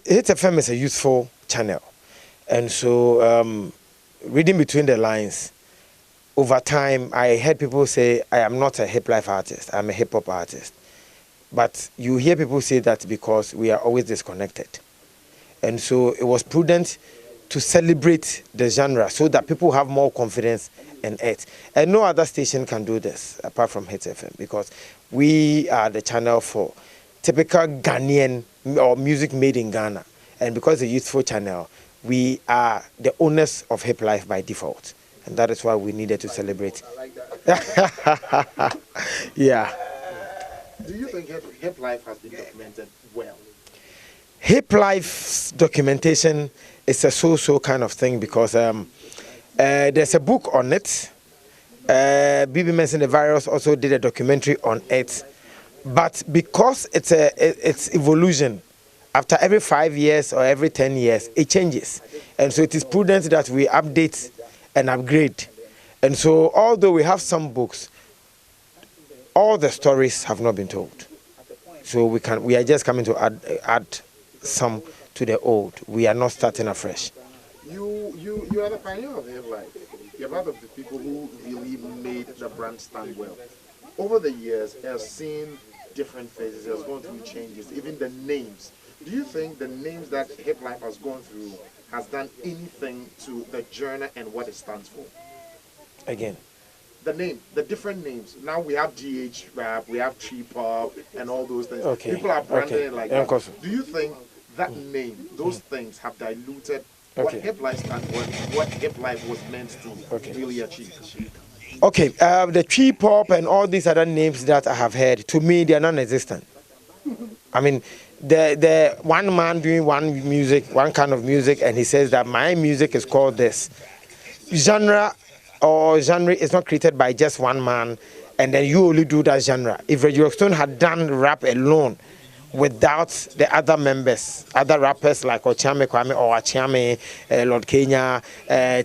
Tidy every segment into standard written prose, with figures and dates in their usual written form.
Hit FM is a youthful channel. And so, reading between the lines, over time, I heard people say, I am not a hip life artist, I'm a hip hop artist. But you hear people say that because we are always disconnected. And so it was prudent to celebrate the genre so that people have more confidence in it. And no other station can do this apart from Hit FM, because we are the channel for typical Ghanaian or music made in Ghana. And because it's a youthful channel, we are the owners of hip life by default. And that is why we needed to celebrate. I like that. Yeah. Do you think hip life has been documented well? Hip life's documentation is a so-so kind of thing because there's a book on it. BB Menson the Virus also did a documentary on it. But because it's evolution, after every 5 years or every 10 years, it changes. And so it is prudent that we update and upgrade. And so although we have some books, all the stories have not been told. So we are just coming to add some to the old. We are not starting afresh. You are the pioneer of hip life. You're one of the people who really made the brand stand well. Over the years, it has seen different phases. It has gone through changes, even the names. Do you think the names that hip life has gone through has done anything to the journey and what it stands for? Again, the different names. Now we have GH rap, we have tree pop, and all those things. Okay. People are branding it like that. Course. Do you think that name, those things, have diluted what hip life stands for, what hip life was meant to really achieve? Okay, the tree pop and all these other names that I have heard, to me, they are non-existent. I mean, the one man doing one kind of music, and he says that my music is called this. Genre is not created by just one man, and then you only do that genre. If Reggie Rockstone had done rap alone, without the other members, other rappers like Ochame Kwame or Achiame, Lord Kenya,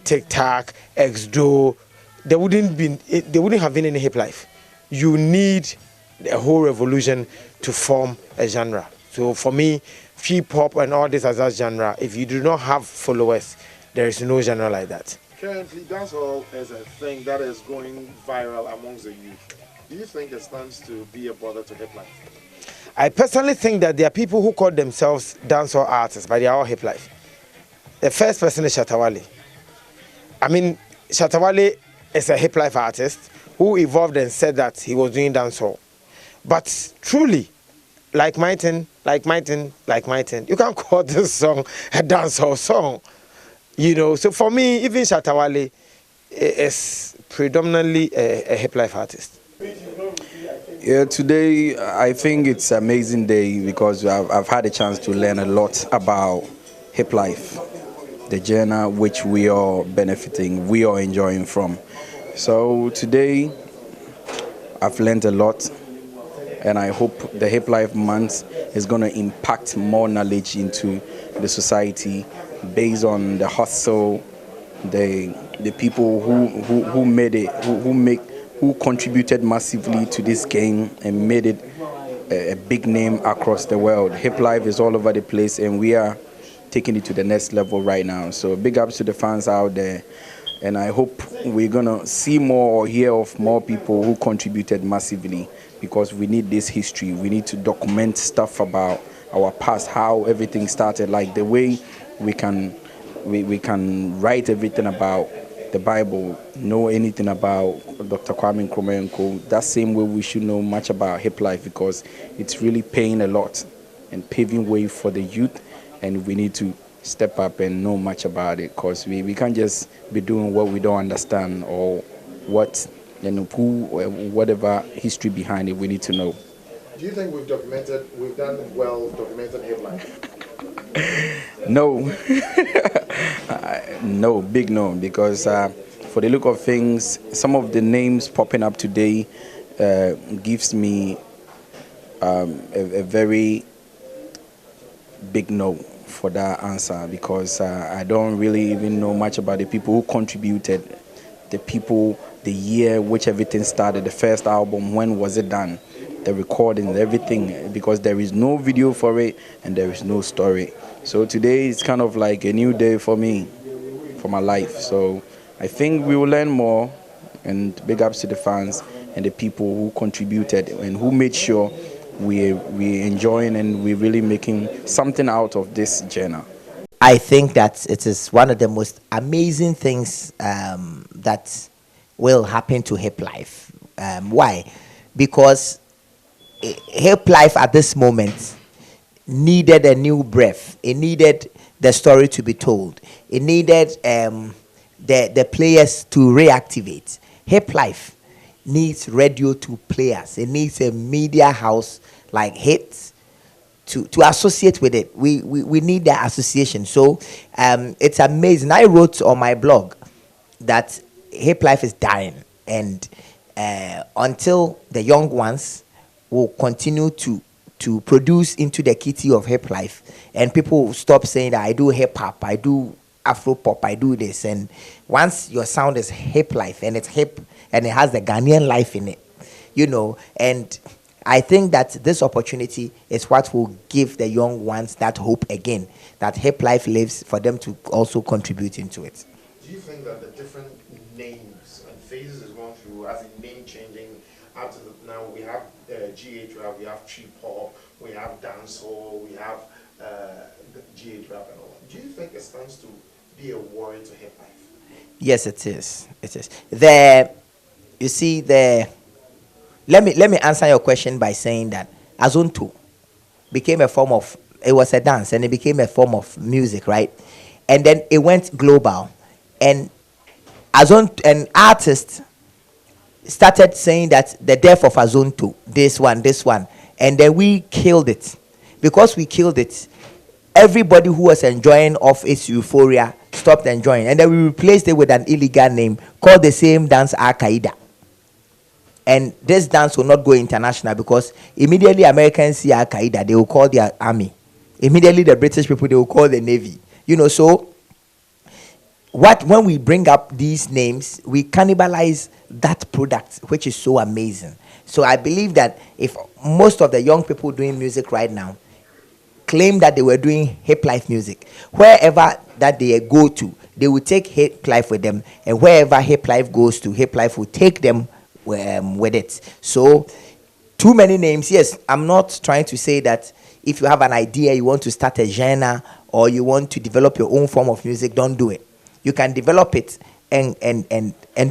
Tic Tac, Exdo, there wouldn't have been any hip life. You need a whole revolution to form a genre. So for me, hip hop and all this other genre, if you do not have followers, there is no genre like that. Currently, dancehall is a thing that is going viral amongst the youth. Do you think it stands to be a bother to hip life? I personally think that there are people who call themselves dancehall artists, but they are all hip life. The first person is Shatawale. I mean, Shatawale is a hip life artist who evolved and said that he was doing dancehall. But truly, like Myton, you can't call this song a dancehall song. You know, so for me, even Shatawale is predominantly a hip life artist. Yeah, today I think it's an amazing day because I've had a chance to learn a lot about hip life, the journey which we are benefiting, we are enjoying from. So today I've learned a lot, and I hope the Hip Life Month is going to impact more knowledge into the society based on the hustle, the people who made it, who contributed massively to this game and made it a big name across the world. Hip Life is all over the place, and we are taking it to the next level right now. So big ups to the fans out there. And I hope we're going to see more or hear of more people who contributed massively, because we need this history. We need to document stuff about our past, how everything started, like the way we can write everything about the Bible, know anything about Dr. Kwame Nkrumah and Co. That same way we should know much about hip life, because it's really paying a lot and paving way for the youth, and we need to step up and know much about it, because we can't just be doing what we don't understand or what, you know, whatever history behind it we need to know. Do you think we've done well documenting hip life? No. No, big no, because for the look of things, some of the names popping up today gives me a very big no for that answer, because I don't really even know much about the people who contributed, the year which everything started, the first album, when was it done, the recording, everything, because there is no video for it and there is no story. So today is kind of like a new day for me, for my life. So I think we will learn more, and big ups to the fans and the people who contributed and who made sure we enjoying and we're really making something out of this journey. I think that it is one of the most amazing things that will happen to hip life. Why? Because hip life at this moment needed a new breath. It needed the story to be told. It needed the players to reactivate. Hip life needs radio to players. It needs a media house like Hits to associate with it. We need that association. So it's amazing. I wrote on my blog that hip life is dying, and until the young ones will continue to produce into the kitty of hip life, and people will stop saying that I do hip hop, I do Afro pop, I do this. And once your sound is hip life and it's hip and it has the Ghanaian life in it, and I think that this opportunity is what will give the young ones that hope again, that hip life lives, for them to also contribute into it. Do you think that the different names and phases is going through, as in name changing, up to now we have GH rap, we have trip hop, we have dancehall, we have GH rap and all that. Do you think it stands to be a worry to hip life? Yes, it is. It is. You see, let me answer your question by saying that Azonto became a form of, it was a dance and it became a form of music, right? And then it went global, and an artist started saying that the death of Azonto, this one, and then we killed it. Because we killed it, everybody who was enjoying of its euphoria stopped enjoying, and then we replaced it with an illegal name called the same dance Al Qaeda. And this dance will not go international because immediately Americans see Al Qaeda, they will call their army. Immediately the British people, they will call the navy. So when we bring up these names, we cannibalize that product, which is so amazing. So I believe that if most of the young people doing music right now claim that they were doing hip life music, wherever that they go to, they will take hip life with them, and wherever hip life goes to, hip life will take them with it. So too many names. Yes, I'm not trying to say that if you have an idea, you want to start a genre, or you want to develop your own form of music, don't do it. You can develop it and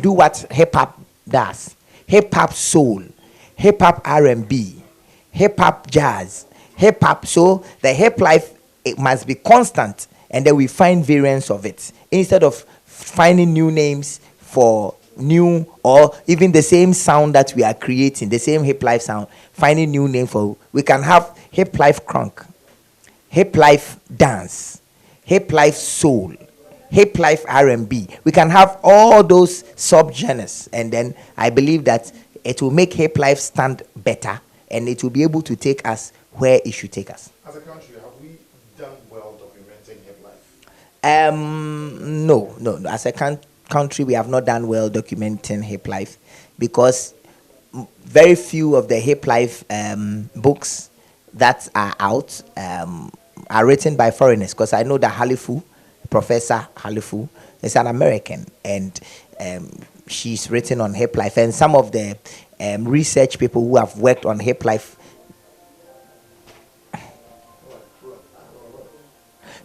do what hip hop does. Hip hop soul, hip hop R&B, hip hop jazz, hip hop. So the hip life, it must be constant, and then we find variants of it instead of finding new names for new, or even the same sound that we are creating, the same hip life sound, finding new name for. We can have hip life crunk, hip life dance, hip life soul, hip life R&B. We can have all those subgenres, and then I believe that it will make hip life stand better, and it will be able to take us where it should take us. As a country, have we done well documenting hip life? No. As a country, we have not done well documenting hip life, because very few of the hip life books that are out are written by foreigners. Because I know that Halifu, Professor Halifu, is an American, and she's written on hip life, and some of the research people who have worked on hip life,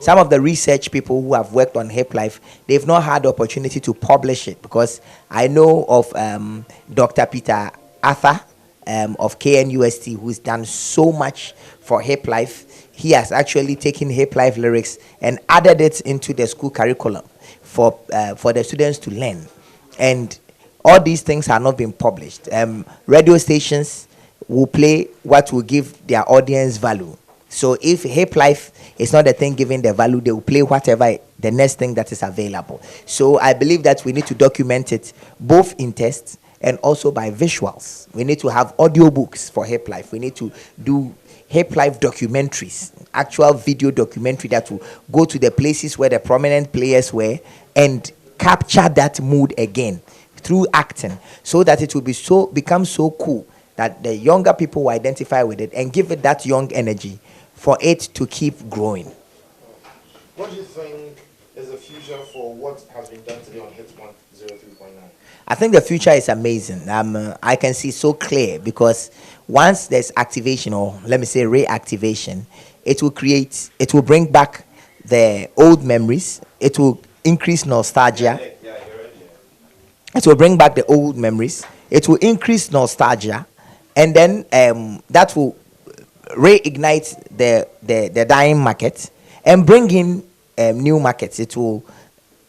some of the research people who have worked on hip life, they've not had the opportunity to publish it, because I know of Dr. Peter Arthur of KNUST, who's done so much for hip life. He has actually taken hip life lyrics and added it into the school curriculum for the students to learn. And all these things are not being published. Radio stations will play what will give their audience value. So if hip life is not the thing giving the value, they will play whatever the next thing that is available. So I believe that we need to document it both in text and also by visuals. We need to have audio books for hip life. We need to do hip life documentaries, actual video documentary that will go to the places where the prominent players were and capture that mood again through acting, so that it will become so cool that the younger people will identify with it and give it that young energy for it to keep growing. What do you think is the future for what has been done today on Hits 103.9? I think the future is amazing. I can see so clear because once there's activation, or let me say reactivation, it will bring back the old memories. It will increase nostalgia. It will bring back the old memories. It will increase nostalgia, and then that will reignite the dying market and bring in new markets. It will.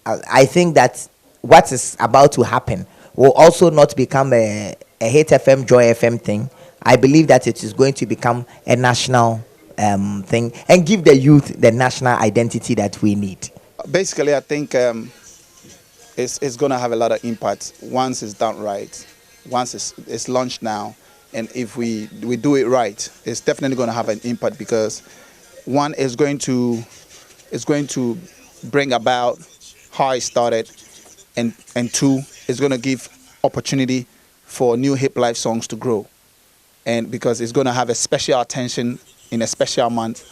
I think that what is about to happen will also not become a Hit FM, Joy FM thing. I believe that it is going to become a national thing and give the youth the national identity that we need. Basically, I think it's going to have a lot of impact once it's done right, once it's launched now, and if we do it right, it's definitely going to have an impact because one is going to bring about how it started, and two is going to give opportunity for new hip life songs to grow, and because it's going to have a special attention in a special month,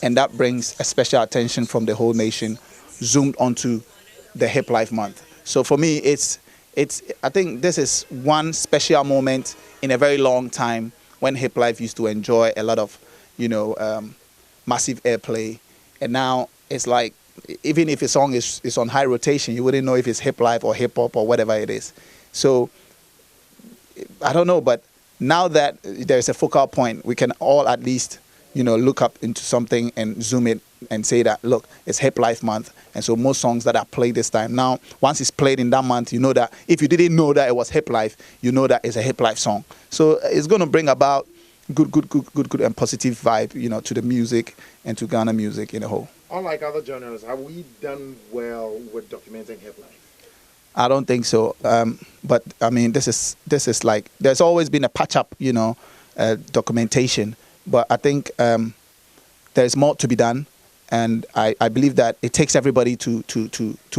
and that brings a special attention from the whole nation zoomed onto the hip life month. So for me, I think this is one special moment in a very long time when hip life used to enjoy a lot of massive airplay, and now it's like even if a song is on high rotation, you wouldn't know if it's hip life or hip hop or whatever it is. So I don't know, but now that there's a focal point, we can all at least look up into something and zoom it and say that, look, it's hip life month, and so most songs that are played this time, now once it's played in that month, you know that if you didn't know that it was hip life, you know that it's a hip life song. So it's going to bring about good and positive vibe to the music and to Ghana music in a whole. Unlike other genres, have we done well with documenting hip life? I don't think so. But I mean, this is like there's always been a patch up, documentation. But I think there's more to be done, and I believe that it takes everybody to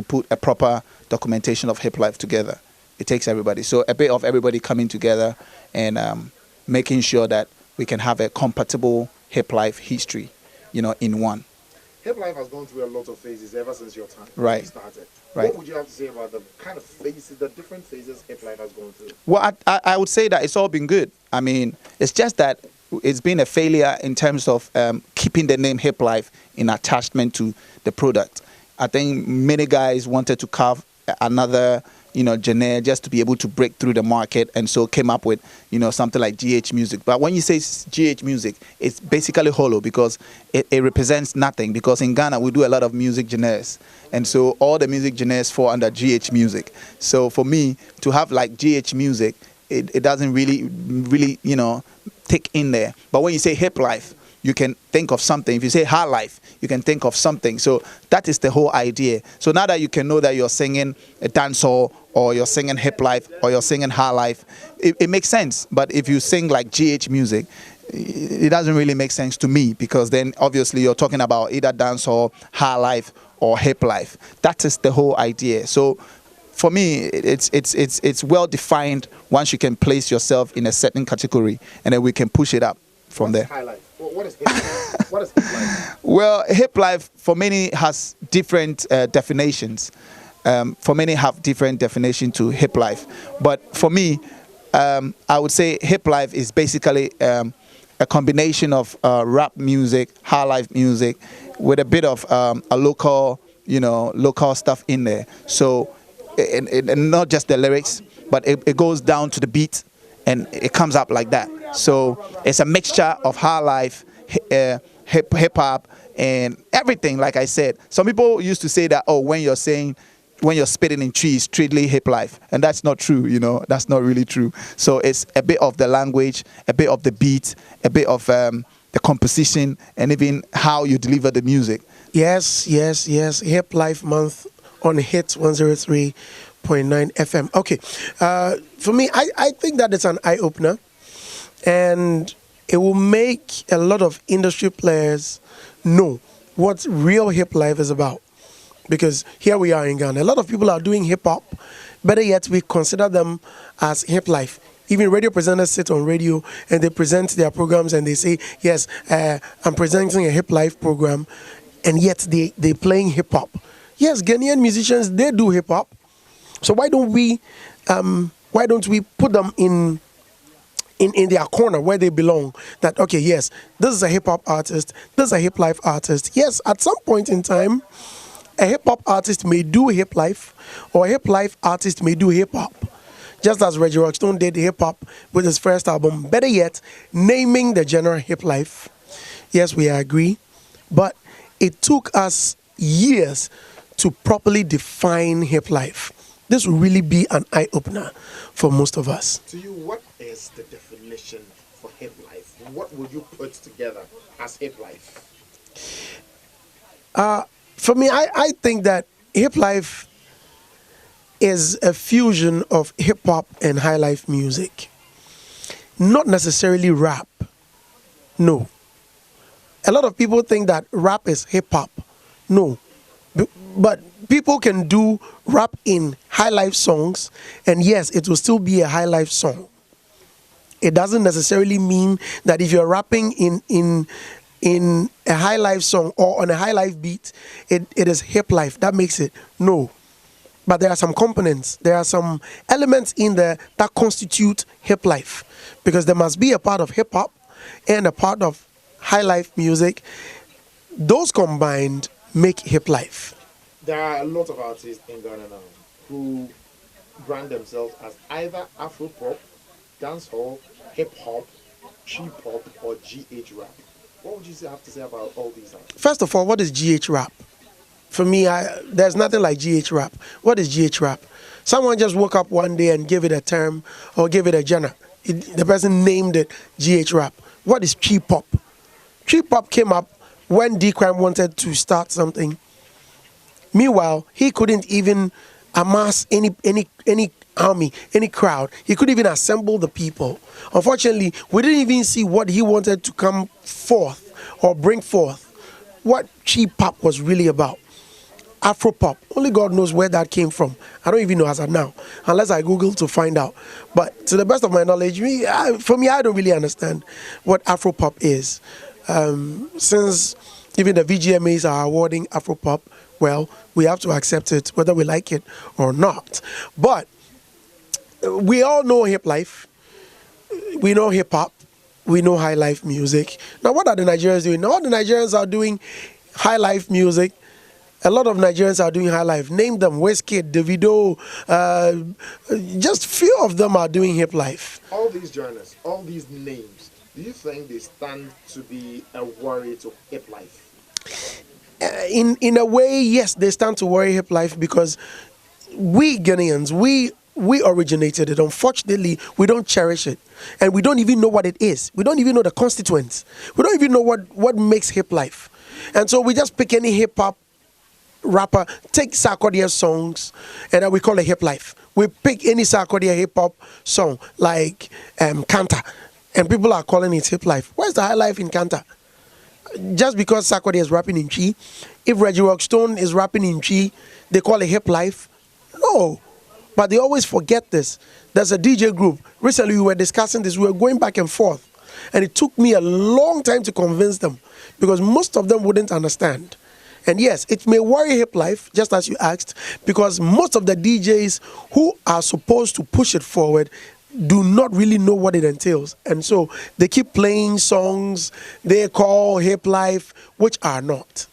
put a proper documentation of hip life together. It takes everybody. So a bit of everybody coming together and making sure that we can have a compatible hip life history, in one. Hip life has gone through a lot of phases ever since your time Right. started. Right. What would you have to say about the kind of phases, the different phases hip life has gone through? Well, I would say that it's all been good. I mean, it's just that it's been a failure in terms of keeping the name hip life in attachment to the product. I think many guys wanted to carve another genre just to be able to break through the market, and so came up with something like GH music. But when you say GH music, it's basically hollow because it represents nothing, because in Ghana we do a lot of music genres, and so all the music genres fall under GH music. So for me to have like GH music, it doesn't really take in there. But when you say hip life, you can think of something. If you say high life, you can think of something. So that is the whole idea. So now that you can know that you're singing a dancehall, or you're singing hip life, or you're singing high life, it makes sense. But if you sing like GH music, it doesn't really make sense to me, because then obviously you're talking about either dancehall, high life, or hip life. That is the whole idea. So for me, it's well defined once you can place yourself in a certain category, and then we can push it up from there. High life. What is hip life? What is hip life? Well, hip life for many has different definitions. For many have different definition to hip life. But for me, I would say hip life is basically a combination of rap music, high life music, with a bit of a local stuff in there. So, and not just the lyrics, but it goes down to the beat, and it comes up like that. So it's a mixture of high life, hip hop, and everything. Like I said, some people used to say that, oh, when you're spitting in trees, strictly hip life, and that's not true. That's not really true. So it's a bit of the language, a bit of the beat, a bit of the composition, and even how you deliver the music. Yes. Hip Life Month on Hits 103.9 FM. Okay. For me, I think that it's an eye-opener, and it will make a lot of industry players know what real hip life is about. Because here we are in Ghana. A lot of people are doing hip-hop. Better yet, we consider them as hip life. Even radio presenters sit on radio and they present their programs and they say, yes, I'm presenting a hip life program. and yet they playing hip hop. Yes, Ghanaian musicians, they do hip hop. So why don't we put them in their corner where they belong? That, okay, yes, this is a hip hop artist, this is a hip life artist. Yes, at some point in time, a hip hop artist may do hip life, or a hip life artist may do hip hop. Just as Reggie Rockstone did hip hop with his first album. Better yet, naming the genre hip life. Yes, we agree. But it took us years to properly define hip life. This will really be an eye-opener for most of us. To you, what is the definition for hip life? What would you put together as hip life? For me, I think that hip life is a fusion of hip hop and high life music. Not necessarily rap. No. A lot of people think that rap is hip hop. No. But people can do rap in high life songs, and yes, it will still be a high life song. It doesn't necessarily mean that if you're rapping in a high life song or on a high life beat, it is hip life. That makes it. No. But there are some components, there are some elements in there that constitute hip life, because there must be a part of hip hop and a part of high life music. Those combined make hip life. There are a lot of artists in Ghana now who brand themselves as either Afro pop, dancehall, hip hop, trip hop, or GH rap. What would you have to say about all these artists? First of all, what is GH rap? For me, there's nothing like GH rap. What is GH rap? Someone just woke up one day and gave it a term or gave it a genre. The person named it GH rap. What is trip hop? Trip hop came up when D Crime wanted to start something. Meanwhile, he couldn't even amass any army, any crowd. He couldn't even assemble the people. Unfortunately, we didn't even see what he wanted to come forth or bring forth, what trip hop was really about. Afro pop, only God knows where that came from. I don't even know as of now, unless I Google to find out. But to the best of my knowledge, for me, I don't really understand what Afro pop is. Since even the VGMAs are awarding Afro pop, well, we have to accept it whether we like it or not. But we all know hip life. We know hip hop. We know high life music. Now, what are the Nigerians doing? All the Nigerians are doing high life music. A lot of Nigerians are doing high life. Name them: Wizkid, Davido. Just few of them are doing hip life. All these genres, all these names, do you think they stand to be a worry to hip life? In a way, yes, they stand to worry hip life, because we Ghanaians, we originated it. Unfortunately, we don't cherish it, and we don't even know what it is. We don't even know the constituents. We don't even know what makes hip life, and so we just pick any hip hop rapper, take Sarkodie's songs, and then we call it hip life. We pick any Sarkodie hip hop song like Kanta, and people are calling it hip life. Where's the high life in Kanta? Just because Sarkodie is rapping in Chi, if Reggie Rockstone is rapping in Chi, they call it hip life? No. But they always forget this. There's a DJ group. Recently we were discussing this. We were going back and forth. And it took me a long time to convince them, because most of them wouldn't understand. And yes, it may worry hip life, just as you asked, because most of the DJs who are supposed to push it forward do not really know what it entails. And so they keep playing songs they call hip life, which are not.